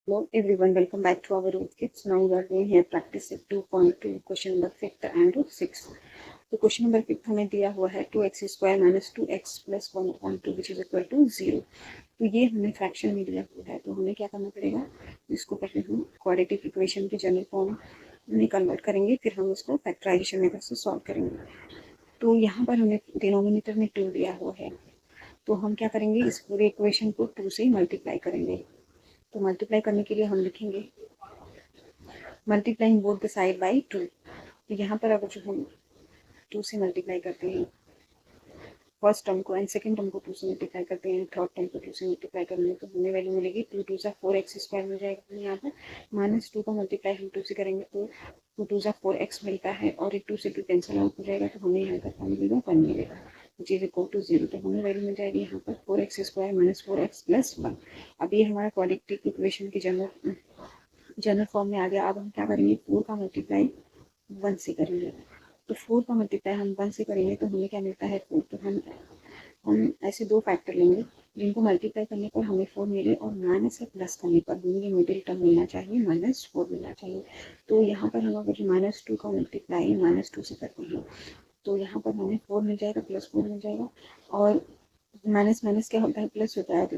Hello everyone, welcome back to our root kids. Now we are doing here practice set 2.2 question number 5th and 6th. तो question number 5th हमें दिया हुआ है 2x square minus 2x plus 1/2 which is equal to 0। तो ये हमें fraction में दिया हुआ है, तो हमें क्या करना पड़ेगा, इसको पहले हम क्वाड्रेटिक इक्वेशन की जनरल फॉर्म में कन्वर्ट करेंगे, फिर हम इसको फैक्टराइजेशन मेथड से सॉल्व करेंगे। तो यहाँ पर हमें डिनोमिनेटर में 2 दिया हुआ है, तो हम क्या करेंगे, इस पूरे इक्वेशन को 2 से मल्टीप्लाई करेंगे। तो मल्टीप्लाई करने के लिए हम लिखेंगे multiplying both the side by 2। तो यहाँ पर अगर जो हम 2 से मल्टीप्लाई करते हैं फर्स्ट टर्म को एंड सेकंड टर्म को 2 से मल्टीप्लाई करते हैं, थर्ड टर्म को 2 से मल्टीप्लाई करेंगे तो हमें वैल्यू मिलेगी 2 2 सा 4x स्क्वायर मिल जाएगा। यहाँ पर माइनस 2 का मल्टीप्लाई हम 2 से करेंगे तो 2 2 सा 4x मिलता है, और एक 2 से 2 कैंसिल आउट हो जाएगा, तो हमें यहाँ पर क्या मिलेगा, 1 मिलेगा विच इज इक्वल टू 0। तो हमें वैल्यू मिल जाएगी यहाँ पर 4x square minus 4x plus 1। अब ये हमारा क्वाड्रेटिक इक्वेशन की जनरल फॉर्म में आ गया। अब हम क्या करेंगे, 4 का मल्टीप्लाई 1 से करेंगे। तो 4 का मल्टीप्लाई हम 1 से करेंगे तो हमें क्या मिलता है, 4। तो हम ऐसे दो फैक्टर लेंगे जिनको मल्टीप्लाई करने पर हमें 4 मिले और माइनस या प्लस करने पर हमें ये मिडिल टर्म मिलना चाहिए, -4 मिलना चाहिए। तो यहाँ पर हम अगर -2 का मल्टीप्लाई -2 से करते हैं तो यहाँ पर हमें 4 मिल जाएगा, +4 मिल जाएगा, और माइनस माइनस क्या होता है, प्लस होता है। तो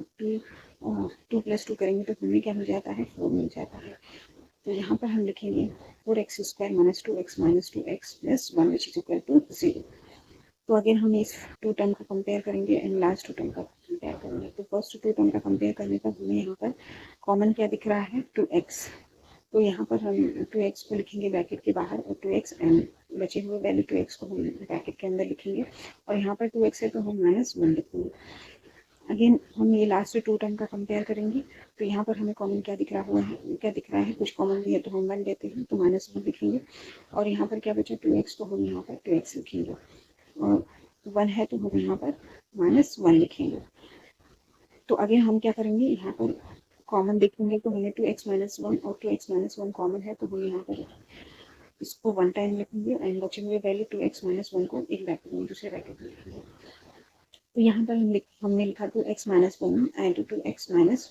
2 + 2 करेंगे तो हमें क्या मिल जाता है, 4 मिल जाता है। तो यहाँ पर हम लिखेंगे 4x square minus 2x plus 1 which is equal to 0। तो अगेन हम इस 2 टर्म का कंपेयर करेंगे एंड लास्ट 2 टर्म का कंपेयर करेंगे। तो फर्स्ट 2 टर्म का कंपेयर करने पर हमें यहाँ पर कॉमन क्या दिख रहा है, 2x। तो यहाँ पर हम 2x को लिखेंगे ब्रैकेट के बाहर, और 2x एंड बचे हुए वैल्यू 2x को हम ब्रैकेट के अंदर लिखेंगे, और यहाँ पर 2x है तो हम -1 लिखेंगे। अगेन हम ये लास्ट 2 टर्म का कंपेयर करेंगे। तो यहाँ पर हमें कॉमन क्या दिख रहा है, कुछ कॉमन भी है तो हम 1 लेते हैं तो -1 लिखेंगे, और यहाँ पर क्या बचा 2x, तो हम यहाँ पर 2x लिखेंगे, और 1 है तो हम यहाँ पर -1 लिखेंगे। तो अगेन हम क्या करेंगे, यहाँ पर कॉमन देखेंगे तो हमें 2x - 1 और 2x - 1 कॉमन है, तो हम यहाँ पर इसको 1 टाइम लिखेंगे एंड बचे हुए वैल्यू 2x - 1 को एक ब्रैकेट में दूसरे ब्रैकेट में लिखेंगे। तो यहाँ पर हमने लिखा 2x - 1 and 2x minus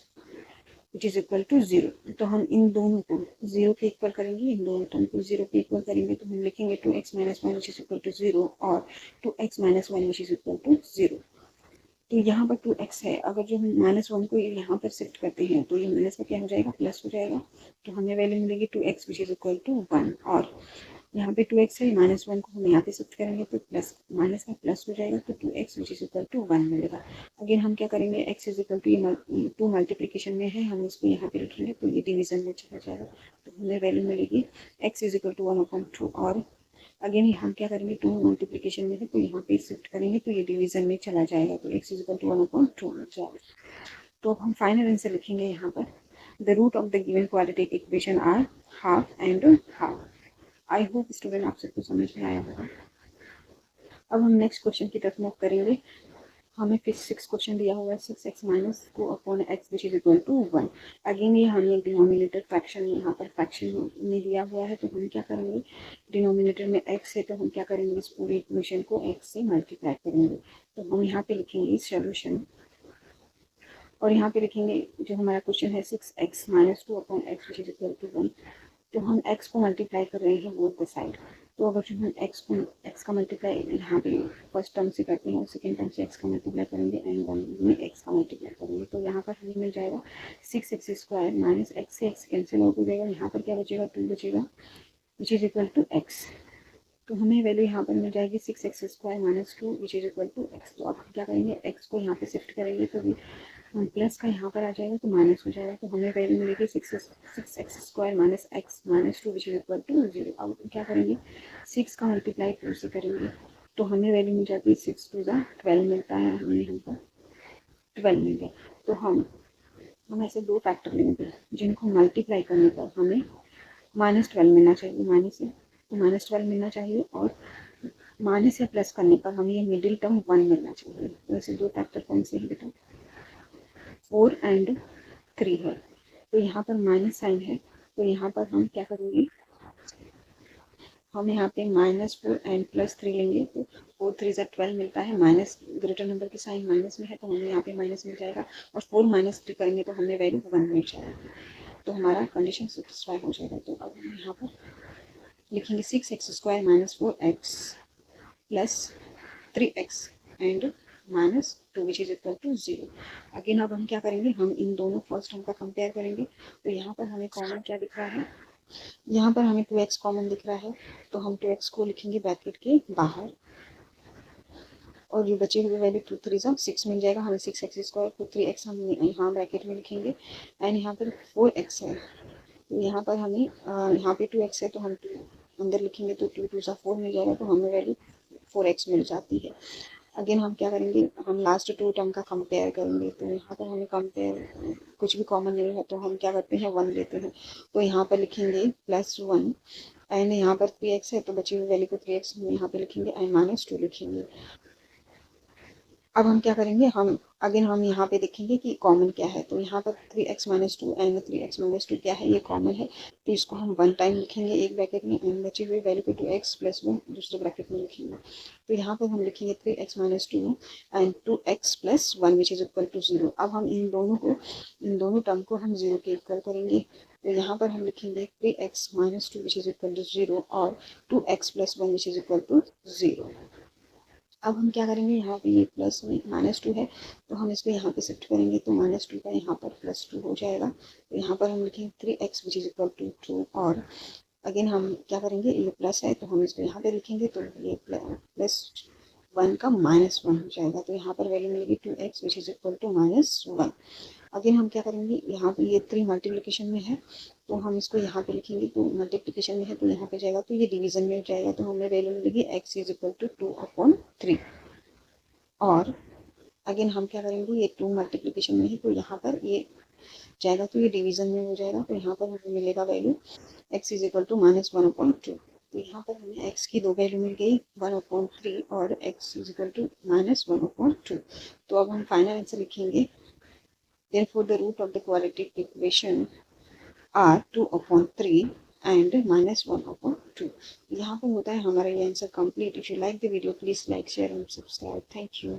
which is equal to 0। तो हम इन दोनों को 0 के इक्वल करेंगे, इन दोनों टर्म को 0 के इक्वल करेंगे, तो हम लिखेंगे 2x - 1 which is equal to 0 और 2x - 1 which is equal to 0। तो यहाँ पर 2x है, अगर जो हम -1 को यहाँ पर शिफ्ट करते हैं तो ये माइनस का क्या हो जाएगा, प्लस हो जाएगा। तो हमें वैल्यू मिलेगी 2x which is equal to 1, और यहाँ पे 2x है, -1 को हम यहाँ पे शिफ्ट करेंगे तो प्लस माइनस का प्लस हो जाएगा, तो 2x which is equal to 1 मिलेगा। अगेन हम क्या करेंगे, x is equal to 2 multiplication में है, हम इसको यहाँ पे लिखेंगे तो ये डिवीजन में चला जाएगा, तो हमें वैल्यू मिलेगी x इज इक्वल टू 1/2। और अगेन हम क्या करेंगे, 2 मल्टीप्लीकेशन में है तो यहाँ पे शिफ्ट करेंगे तो ये डिवीजन में चला जाएगा, तो x इज इक्वल टू 1/2 हो जाएगा। तो अब हम फाइनल आंसर लिखेंगे यहाँ पर, the root of the given quadratic equation are half and half. I hope student आप सबको समझ में आया होगा। अब हम नेक्स्ट क्वेश्चन की तरफ मूव करेंगे। हमें फिर 6 क्वेश्चन दिया हुआ है, 6x minus 2 upon x which is equal to 1। Again ये हमें एक डिनोमिनेटर फ्रैक्शन में यहाँ पर फ्रैक्शन में दिया हुआ है, तो हम क्या करेंगे, डिनोमिनेटर में x है तो हम क्या करेंगे, इस पूरे इक्वेशन को x से मल्टीप्लाई करेंगे। तो हम यहाँ पे लिखेंगे इस सोल्यूशन, और यहाँ पे लिखेंगे जो हमारा क्वेश्चन है 6x minus 2 upon x which is equal to 1। तो हम x को मल्टीप्लाई कर रहे हैं बोथ द साइड। तो अगर जो हम x का मल्टीप्लाई यहाँ पे फर्स्ट टर्म से करते हैं और सेकेंड टर्म से x का मल्टीप्लाई करेंगे एंड वन में x का मल्टीप्लाई करेंगे, तो यहाँ पर हमें मिल जाएगा 6x स्क्वायर माइनस x से x कैंसिल आउट हो जाएगा, यहाँ पर क्या बचेगा, 2 बचेगा which is equal to x। तो हमें वैल्यू यहाँ पर मिल जाएगी 6x square minus 2 which is equal to x। तो अब हम क्या करेंगे, x को यहाँ पे शिफ्ट करेंगे तो प्लस का यहाँ पर आ जाएगा तो माइनस हो जाएगा, तो हमें वैल्यू मिलेगी 6x square minus x minus 2 which is equal to 0। अब क्या करेंगे, 6 का मल्टीप्लाई 2 से करेंगे तो हमें वैल्यू मिल जाती है 6 2 12 मिलता है, हमें यहाँ पर 12 मिल गया। तो हम ऐसे दो फैक्टर लेंगे जिनको मल्टीप्लाई करने पर हमें -12 मिलना चाहिए, माइनस है तो -12 मिलना चाहिए, और माइनस या प्लस करने पर हमें ये मिडिल टर्म 1 मिलना चाहिए। तो ऐसे दो फैक्टर कौन से हैं बेटा, 4 एंड 3 है। तो यहाँ पर माइनस साइन है, तो यहाँ पर हम क्या करेंगे, हम यहाँ पे -4 एंड +3 लेंगे, तो 4 3 12 मिलता है, माइनस ग्रेटर नंबर की साइन माइनस में है तो हमें यहाँ पे माइनस मिल जाएगा, और 4 - 3 करेंगे तो हमें वैल्यू 1 मिल जाएगी। तो हमारा कंडीशन सेटिस्फाई हो जाएगा। तो अब हम यहाँ पर लिखेंगे 6x² minus 4x plus 3x and minus 2 which is equal to 0। Again अब हम क्या करेंगे, हम इन दोनों फर्स्ट टर्म का कंपेयर करेंगे। तो यहाँ पर हमें कॉमन क्या दिख रहा है, यहाँ पर हमें 2x कॉमन दिख रहा है, तो हम 2x को लिखेंगे ब्रैकेट के बाहर और जो बचे हुए वैल्यू 2 3 6 मिल जाएगा हमें। 6x² को 3x हम यहाँ ब्रैकेट में लिखेंगे एंड यहाँ पर 4x है, तो यहाँ पर हमें यहाँ पे 2x है तो हम 2 अंदर लिखेंगे तो 2 2 4 मिल जाएगा, तो हमें वैल्यू 4x मिल जाती है। अगेन हम क्या करेंगे, हम लास्ट 2 टर्म का कंपेयर करेंगे। तो यहाँ पर हमें कंपेयर कुछ भी कॉमन नहीं है तो हम क्या करते हैं 1 लेते हैं, तो यहाँ पर लिखेंगे +1 एंड यहाँ पर 3x है तो बची हुई वैल्यू को 3x हम यहाँ पे लिखेंगे एंड -2 लिखेंगे। अब हम क्या करेंगे, हम यहाँ पे देखेंगे कि कॉमन क्या है। तो यहाँ पर 3x - 2 एंड 3x - 2 क्या है, ये कॉमन है, तो इसको हम 1 टाइम लिखेंगे एक ब्रैकेट में एंड बची हुई वैल्यू को 2x + 1 दूसरे ब्रैकेट में लिखेंगे। तो यहाँ पर हम लिखेंगे 3x - 2 and 2x + 1 which is equal to 0। अब हम इन दोनों टर्म को हम 0 के इक्वल करेंगे। तो यहाँ पर हम लिखेंगे 3x - 2 which is equal to 0 और 2x + 1 which is equal to 0। अब हम क्या करेंगे, यहाँ पे ये प्लस में -2 है तो हम इसको यहाँ पे शिफ्ट करेंगे तो -2 का यहाँ पर +2 हो जाएगा। तो यहाँ पर हम लिखेंगे 3x which is equal to 2 और अगेन हम क्या करेंगे, ये प्लस है तो हम इसको यहाँ पे लिखेंगे तो ये +1 का -1 हो जाएगा। तो यहाँ पर वैल्यू मिलेगी 2x which is equal to -1। Again हम क्या करेंगे, यहाँ पे ये 3 मल्टीप्लिकेशन में है तो हम इसको यहाँ पे लिखेंगे, तो मल्टीप्लिकेशन में है तो यहाँ पे जाएगा तो ये डिवीजन में जाएगा, तो हमें वैल्यू मिलेगी x इज इक्वल टू 2/3। और अगेन हम क्या करेंगे, ये 2 मल्टीप्लिकेशन में है तो यहाँ पर ये जाएगा तो ये डिवीजन में हो जाएगा, तो यहाँ पर हमें मिलेगा value x is equal to -1/2। तो यहाँ पर हमें x की 2 वैल्यू मिल गई 1/3 और x इज इक्वल टू -1/2। तो अब हम फाइनल आंसर लिखेंगे, therefore the root of the quadratic equation are 2/3 and -1/2। यहाँ पर होता है हमारा ये answer complete. If you like the video please like share and subscribe. Thank you.